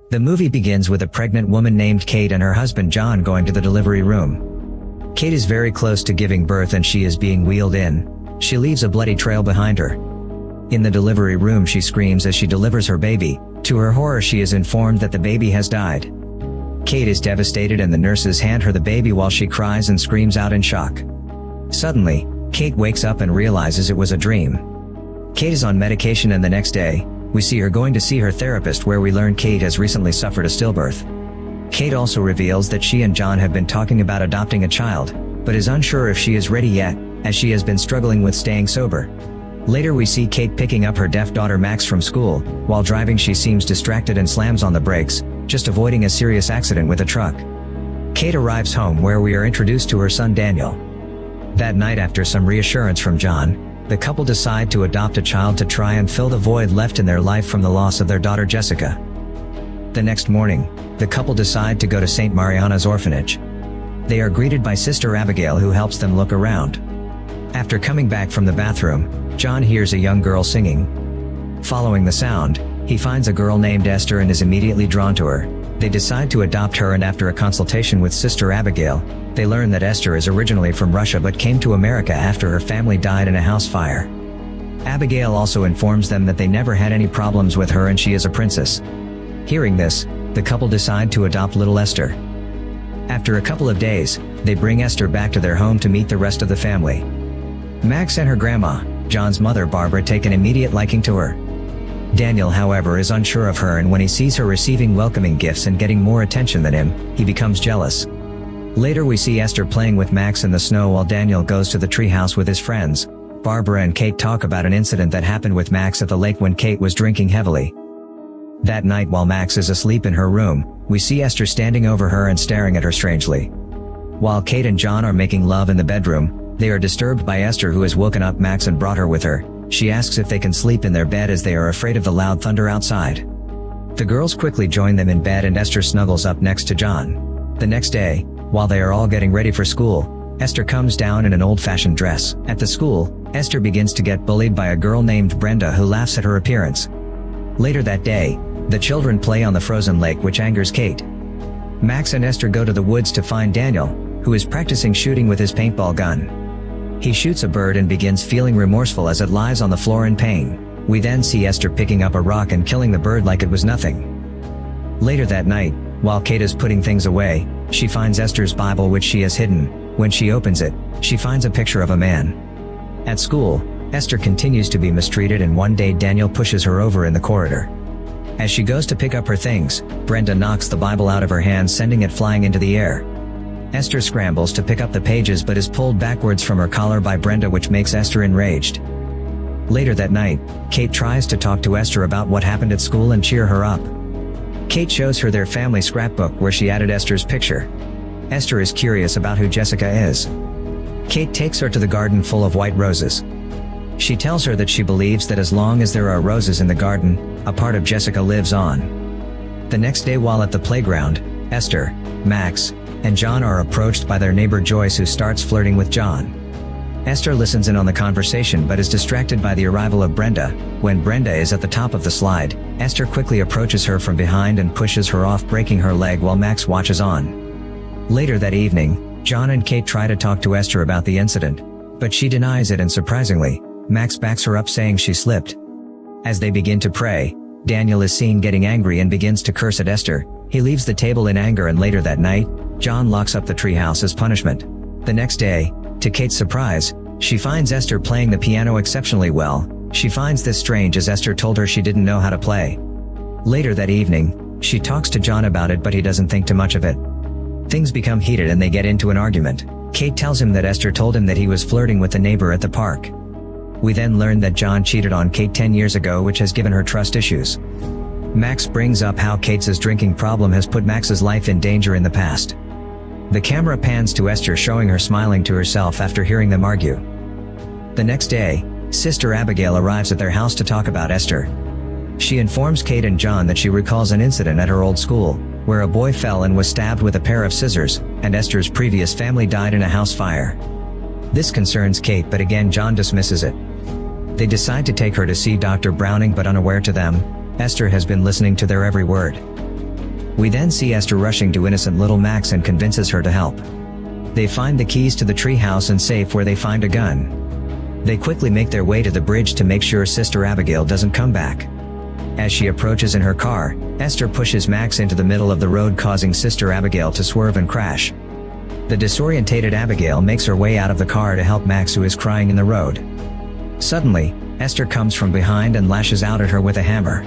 The movie begins with a pregnant woman named Kate and her husband John going to the delivery room. Kate is very close to giving birth and she is being wheeled in. She leaves a bloody trail behind her. In the delivery room she screams as she delivers her baby. To her horror she is informed that the baby has died. Kate is devastated and the nurses hand her the baby while she cries and screams out in shock. Suddenly, Kate wakes up and realizes it was a dream. Kate is on medication and the next day, we see her going to see her therapist where we learn Kate has recently suffered a stillbirth. Kate also reveals that she and John have been talking about adopting a child, but is unsure if she is ready yet, as she has been struggling with staying sober. Later we see Kate picking up her deaf daughter Max from school. While driving she seems distracted and slams on the brakes, just avoiding a serious accident with a truck. Kate arrives home where we are introduced to her son Daniel. That night, after some reassurance from John, the couple decide to adopt a child to try and fill the void left in their life from the loss of their daughter Jessica. The next morning, the couple decide to go to St. Mariana's orphanage. They are greeted by Sister Abigail who helps them look around. After coming back from the bathroom, John hears a young girl singing. Following the sound, he finds a girl named Esther and is immediately drawn to her. They decide to adopt her and after a consultation with Sister Abigail, they learn that Esther is originally from Russia but came to America after her family died in a house fire. Abigail also informs them that they never had any problems with her and she is a princess. Hearing this, the couple decide to adopt little Esther. After a couple of days, they bring Esther back to their home to meet the rest of the family. Max and her grandma, John's mother Barbara, take an immediate liking to her. Daniel, however, is unsure of her and when he sees her receiving welcoming gifts and getting more attention than him, he becomes jealous. Later we see Esther playing with Max in the snow while Daniel goes to the treehouse with his friends. Barbara and Kate talk about an incident that happened with Max at the lake when Kate was drinking heavily. That night while Max is asleep in her room, we see Esther standing over her and staring at her strangely. While Kate and John are making love in the bedroom, they are disturbed by Esther who has woken up Max and brought her with her. She asks if they can sleep in their bed as they are afraid of the loud thunder outside. The girls quickly join them in bed and Esther snuggles up next to John. The next day, while they are all getting ready for school, Esther comes down in an old-fashioned dress. At the school, Esther begins to get bullied by a girl named Brenda who laughs at her appearance. Later that day, the children play on the frozen lake which angers Kate. Max and Esther go to the woods to find Daniel, who is practicing shooting with his paintball gun. He shoots a bird and begins feeling remorseful as it lies on the floor in pain. We then see Esther picking up a rock and killing the bird like it was nothing. Later that night, while Kate is putting things away, she finds Esther's Bible which she has hidden. When she opens it, she finds a picture of a man. At school, Esther continues to be mistreated and one day Daniel pushes her over in the corridor. As she goes to pick up her things, Brenda knocks the Bible out of her hand, sending it flying into the air. Esther scrambles to pick up the pages but is pulled backwards from her collar by Brenda, which makes Esther enraged. Later that night, Kate tries to talk to Esther about what happened at school and cheer her up. Kate shows her their family scrapbook where she added Esther's picture. Esther is curious about who Jessica is. Kate takes her to the garden full of white roses. She tells her that she believes that as long as there are roses in the garden, a part of Jessica lives on. The next day while at the playground, Esther, Max, and John are approached by their neighbor Joyce who starts flirting with John. Esther listens in on the conversation but is distracted by the arrival of Brenda. When Brenda is at the top of the slide, Esther quickly approaches her from behind and pushes her off, breaking her leg while Max watches on. Later that evening, John and Kate try to talk to Esther about the incident, but she denies it and surprisingly, Max backs her up saying she slipped. As they begin to pray, Daniel is seen getting angry and begins to curse at Esther. He leaves the table in anger and later that night, John locks up the treehouse as punishment. The next day, to Kate's surprise, she finds Esther playing the piano exceptionally well. She finds this strange as Esther told her she didn't know how to play. Later that evening, she talks to John about it but he doesn't think too much of it. Things become heated and they get into an argument. Kate tells him that Esther told him that he was flirting with the neighbor at the park. We then learn that John cheated on Kate 10 years ago, which has given her trust issues. Max brings up how Kate's drinking problem has put Max's life in danger in the past. The camera pans to Esther showing her smiling to herself after hearing them argue. The next day, Sister Abigail arrives at their house to talk about Esther. She informs Kate and John that she recalls an incident at her old school, where a boy fell and was stabbed with a pair of scissors, and Esther's previous family died in a house fire. This concerns Kate but again John dismisses it. They decide to take her to see Dr. Browning but unaware to them, Esther has been listening to their every word. We then see Esther rushing to innocent little Max and convinces her to help. They find the keys to the treehouse and safe where they find a gun. They quickly make their way to the bridge to make sure Sister Abigail doesn't come back. As she approaches in her car, Esther pushes Max into the middle of the road, causing Sister Abigail to swerve and crash. The disorientated Abigail makes her way out of the car to help Max, who is crying in the road. Suddenly, Esther comes from behind and lashes out at her with a hammer.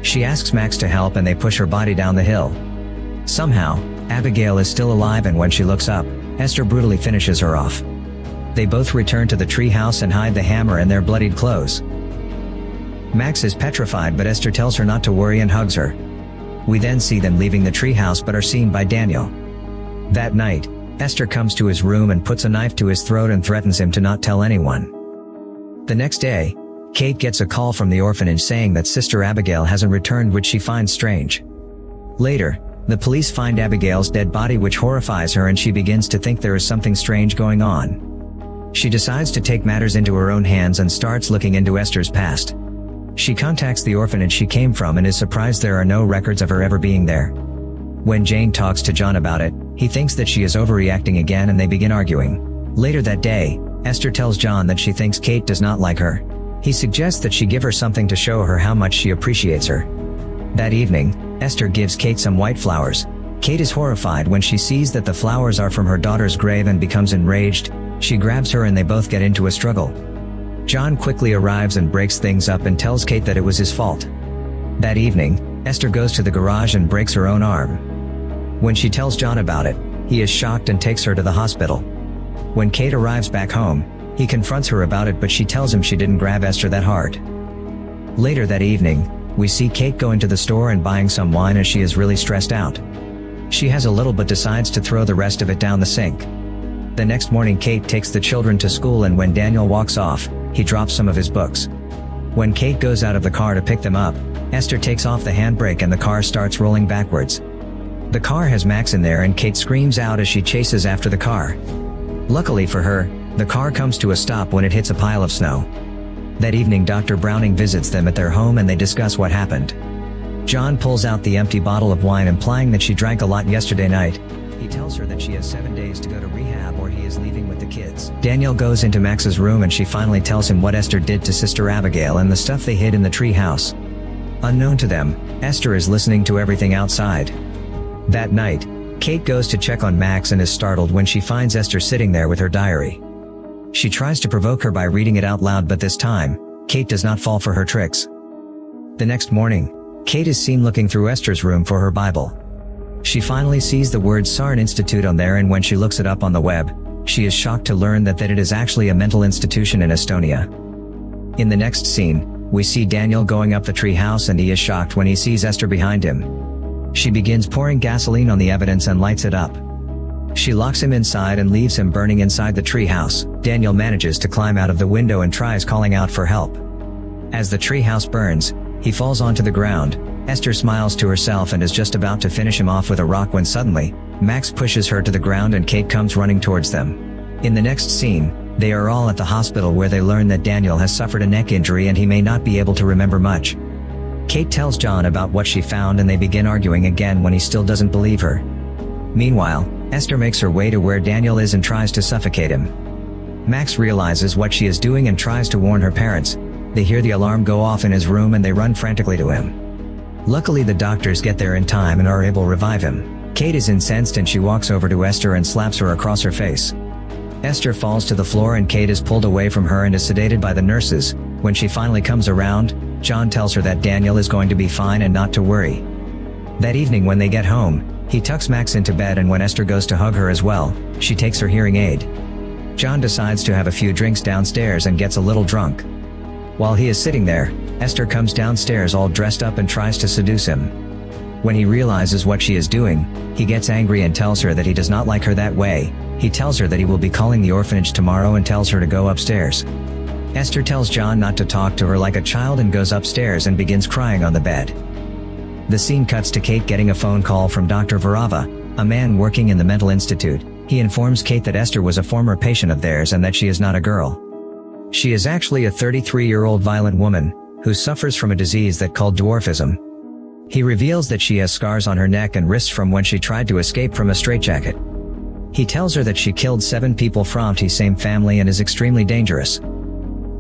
She asks Max to help and they push her body down the hill. Somehow, Abigail is still alive, and when she looks up, Esther brutally finishes her off. They both return to the treehouse and hide the hammer in their bloodied clothes. Max is petrified, but Esther tells her not to worry and hugs her. We then see them leaving the treehouse but are seen by Daniel. That night, Esther comes to his room and puts a knife to his throat and threatens him to not tell anyone. The next day, Kate gets a call from the orphanage saying that Sister Abigail hasn't returned, which she finds strange. Later, the police find Abigail's dead body, which horrifies her, and she begins to think there is something strange going on. She decides to take matters into her own hands and starts looking into Esther's past. She contacts the orphanage she came from and is surprised there are no records of her ever being there. When Jane talks to John about it, he thinks that she is overreacting again and they begin arguing. Later that day, Esther tells John that she thinks Kate does not like her. He suggests that she give her something to show her how much she appreciates her. That evening, Esther gives Kate some white flowers. Kate is horrified when she sees that the flowers are from her daughter's grave and becomes enraged. She grabs her and they both get into a struggle. John quickly arrives and breaks things up and tells Kate that it was his fault. That evening, Esther goes to the garage and breaks her own arm. When she tells John about it, he is shocked and takes her to the hospital. When Kate arrives back home, he confronts her about it, but she tells him she didn't grab Esther that hard. Later that evening, we see Kate going to the store and buying some wine as she is really stressed out. She has a little but decides to throw the rest of it down the sink. The next morning, Kate takes the children to school, and when Daniel walks off, he drops some of his books. When Kate goes out of the car to pick them up, Esther takes off the handbrake and the car starts rolling backwards. The car has Max in there and Kate screams out as she chases after the car. Luckily for her, the car comes to a stop when it hits a pile of snow. That evening, Dr. Browning visits them at their home and they discuss what happened. John pulls out the empty bottle of wine, implying that she drank a lot yesterday night. He tells her that she has 7 days to go to rehab or he is leaving with the kids. Daniel goes into Max's room and she finally tells him what Esther did to Sister Abigail and the stuff they hid in the tree house. Unknown to them, Esther is listening to everything outside. That night, Kate goes to check on Max and is startled when she finds Esther sitting there with her diary. She tries to provoke her by reading it out loud, but this time, Kate does not fall for her tricks. The next morning, Kate is seen looking through Esther's room for her Bible. She finally sees the word Saarn Institute on there, and when she looks it up on the web, she is shocked to learn that it is actually a mental institution in Estonia. In the next scene, we see Daniel going up the tree house and he is shocked when he sees Esther behind him. She begins pouring gasoline on the evidence and lights it up. She locks him inside and leaves him burning inside the tree house. Daniel manages to climb out of the window and tries calling out for help. As the tree house burns, he falls onto the ground. Esther smiles to herself and is just about to finish him off with a rock when suddenly, Max pushes her to the ground and Kate comes running towards them. In the next scene, they are all at the hospital where they learn that Daniel has suffered a neck injury and he may not be able to remember much. Kate tells John about what she found and they begin arguing again when he still doesn't believe her. Meanwhile, Esther makes her way to where Daniel is and tries to suffocate him. Max realizes what she is doing and tries to warn her parents. They hear the alarm go off in his room and they run frantically to him. Luckily, the doctors get there in time and are able to revive him. Kate is incensed and she walks over to Esther and slaps her across her face. Esther falls to the floor and Kate is pulled away from her and is sedated by the nurses. When she finally comes around, John tells her that Daniel is going to be fine and not to worry. That evening when they get home, he tucks Max into bed, and when Esther goes to hug her as well, she takes her hearing aid. John decides to have a few drinks downstairs and gets a little drunk. While he is sitting there, Esther comes downstairs all dressed up and tries to seduce him. When he realizes what she is doing, he gets angry and tells her that he does not like her that way. He tells her that he will be calling the orphanage tomorrow and tells her to go upstairs. Esther tells John not to talk to her like a child and goes upstairs and begins crying on the bed. The scene cuts to Kate getting a phone call from Dr. Varava, a man working in the mental institute. He informs Kate that Esther was a former patient of theirs and that she is not a girl. She is actually a 33-year-old violent woman, who suffers from a disease that called dwarfism. He reveals that she has scars on her neck and wrists from when she tried to escape from a straitjacket. He tells her that she killed 7 people from the same family and is extremely dangerous.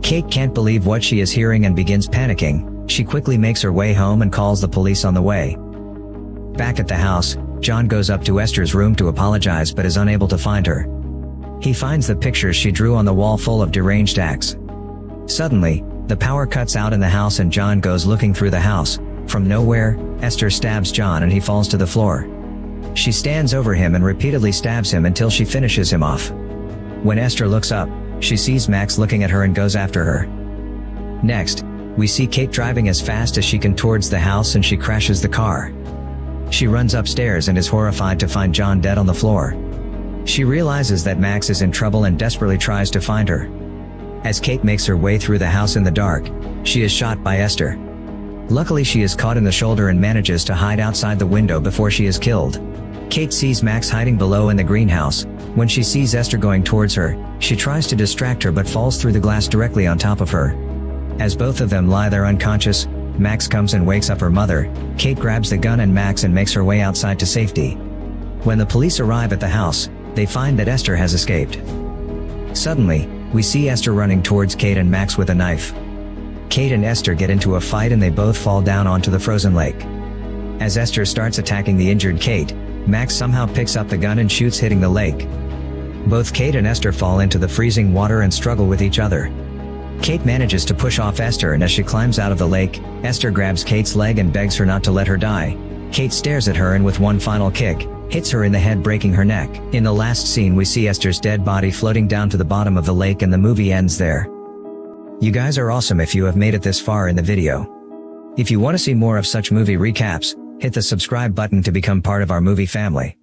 Kate can't believe what she is hearing and begins panicking. She quickly makes her way home and calls the police on the way. Back at the house, John goes up to Esther's room to apologize but is unable to find her. He finds the pictures she drew on the wall full of deranged acts. Suddenly, the power cuts out in the house and John goes looking through the house. From nowhere, Esther stabs John and he falls to the floor. She stands over him and repeatedly stabs him until she finishes him off. When Esther looks up, she sees Max looking at her and goes after her. Next, we see Kate driving as fast as she can towards the house and she crashes the car. She runs upstairs and is horrified to find John dead on the floor. She realizes that Max is in trouble and desperately tries to find her. As Kate makes her way through the house in the dark, she is shot by Esther. Luckily she is caught in the shoulder and manages to hide outside the window before she is killed. Kate sees Max hiding below in the greenhouse. When she sees Esther going towards her, she tries to distract her but falls through the glass directly on top of her. As both of them lie there unconscious, Max comes and wakes up her mother. Kate grabs the gun and Max and makes her way outside to safety. When the police arrive at the house, they find that Esther has escaped. Suddenly, we see Esther running towards Kate and Max with a knife. Kate and Esther get into a fight and they both fall down onto the frozen lake. As Esther starts attacking the injured Kate, Max somehow picks up the gun and shoots, hitting the lake. Both Kate and Esther fall into the freezing water and struggle with each other. Kate manages to push off Esther and as she climbs out of the lake, Esther grabs Kate's leg and begs her not to let her die. Kate stares at her and with one final kick, hits her in the head, breaking her neck. In the last scene we see Esther's dead body floating down to the bottom of the lake and the movie ends there. You guys are awesome if you have made it this far in the video. If you want to see more of such movie recaps, hit the subscribe button to become part of our movie family.